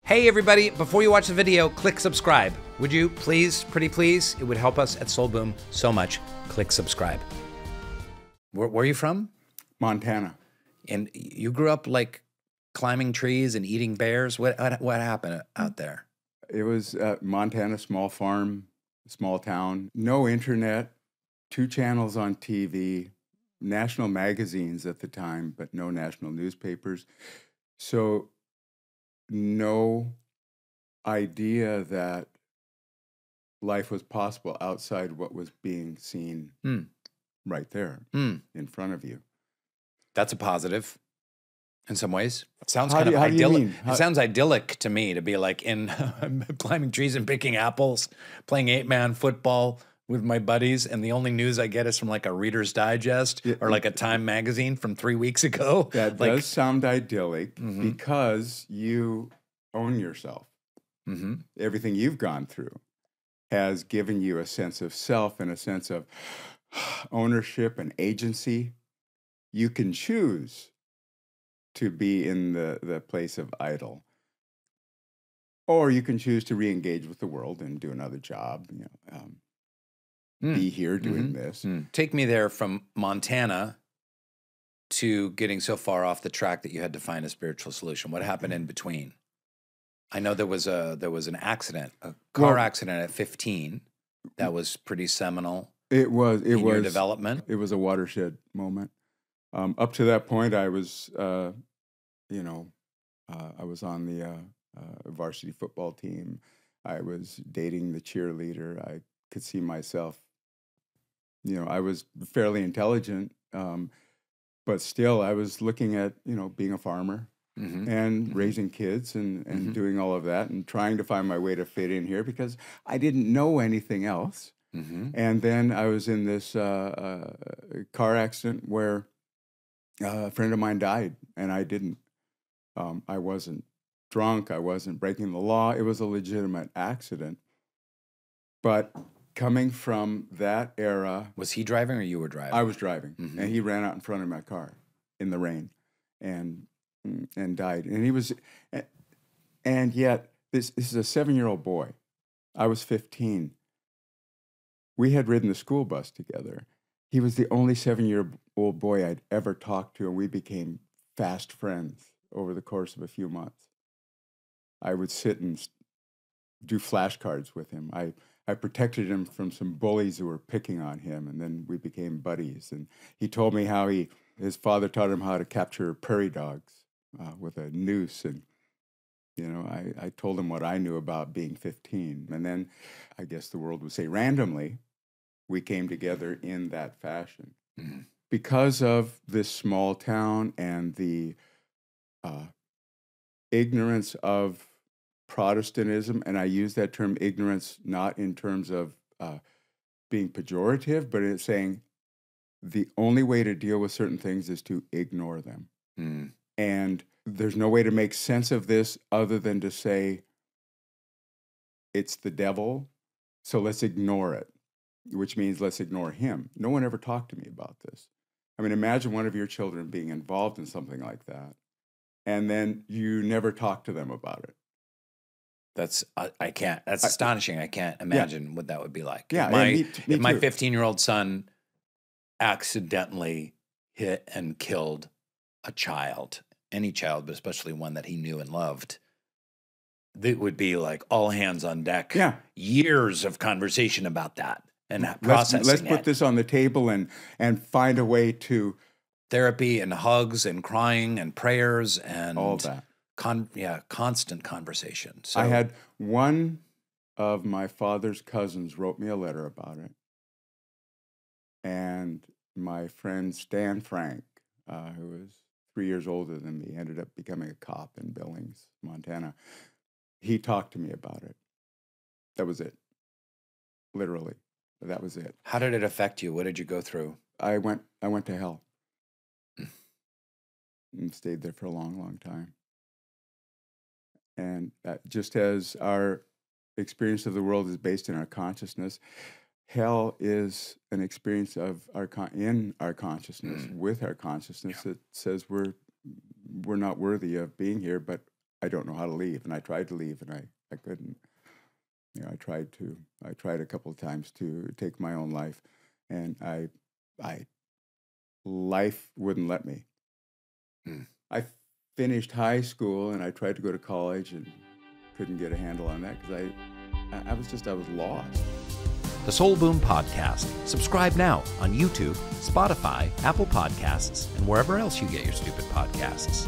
Hey everybody, before you watch the video, click subscribe. Would you please, pretty please? It would help us at Soul Boom so much. Click subscribe. Where are you from? Montana. And you grew up like climbing trees and eating bears? What happened out there? It was Montana, small farm, small town, no internet, 2 channels on TV, national magazines at the time, but no national newspapers. So no idea that life was possible outside what was being seen right there in front of you. That's a positive in some ways. It sounds How kind do of you idyllic. mean? It sounds idyllic to me to be like in climbing trees and picking apples, playing 8-man football with my buddies, and the only news I get is from like a Reader's Digest or like a Time magazine from 3 weeks ago. That like, does sound idyllic because you own yourself. Everything you've gone through has given you a sense of self and a sense of ownership and agency. You can choose to be in the place of idle, or you can choose to re-engage with the world and do another job. You know, be here doing this. Take me there from Montana to getting so far off the track that you had to find a spiritual solution. What happened in between? I know there was an accident, a car accident at 15. That was pretty seminal. It was your development. It was a watershed moment. Up to that point, I was, I was on the varsity football team. I was dating the cheerleader. I could see myself. I was fairly intelligent, but still, I was looking at being a farmer. And raising kids and doing all of that and trying to find my way to fit in here because I didn't know anything else. And then I was in this car accident where a friend of mine died and I didn't. I wasn't drunk. I wasn't breaking the law. It was a legitimate accident. But coming from that era. Was he driving or you were driving? I was driving. And he ran out in front of my car in the rain. And died. And he was, and yet this is a 7-year-old boy. I was 15. We had ridden the school bus together. He was the only 7-year-old boy I'd ever talked to, and we became fast friends over the course of a few months. I would sit and do flashcards with him. I protected him from some bullies who were picking on him, and then we became buddies. And he told me how his father taught him how to capture prairie dogs. With a noose, and I told him what I knew about being 15, and then I guess the world would say randomly we came together in that fashion because of this small town and the ignorance of Protestantism, and I use that term ignorance not in terms of being pejorative, but it's saying the only way to deal with certain things is to ignore them. And there's no way to make sense of this other than to say, it's the devil, so let's ignore it, which means let's ignore him. No one ever talked to me about this. I mean, imagine one of your children being involved in something like that, and then you never talk to them about it. That's astonishing. I can't imagine what that would be like. Yeah, if my 15-year-old son accidentally hit and killed a child, any child, but especially one that he knew and loved, it would be like all hands on deck. Yeah. Years of conversation about that and processing Let's put this on the table and find a way to... Therapy and hugs and crying and prayers and... all that. Constant conversation. So I had one of my father's cousins wrote me a letter about it. And my friend Stan Frank, who was 3 years older than me, ended up becoming a cop in Billings, Montana. He talked to me about it. That was it. Literally. That was it. How did it affect you? What did you go through? I went to hell. And stayed there for a long, long time. And just as our experience of the world is based in our consciousness, hell is an experience of in our consciousness, with our consciousness that says we're not worthy of being here, but I don't know how to leave. And I tried to leave, and I couldn't. You know, I tried a couple of times to take my own life, and life wouldn't let me. I finished high school, and I tried to go to college, and couldn't get a handle on that because I was lost. The Soul Boom Podcast. Subscribe now on YouTube, Spotify, Apple Podcasts, and wherever else you get your stupid podcasts.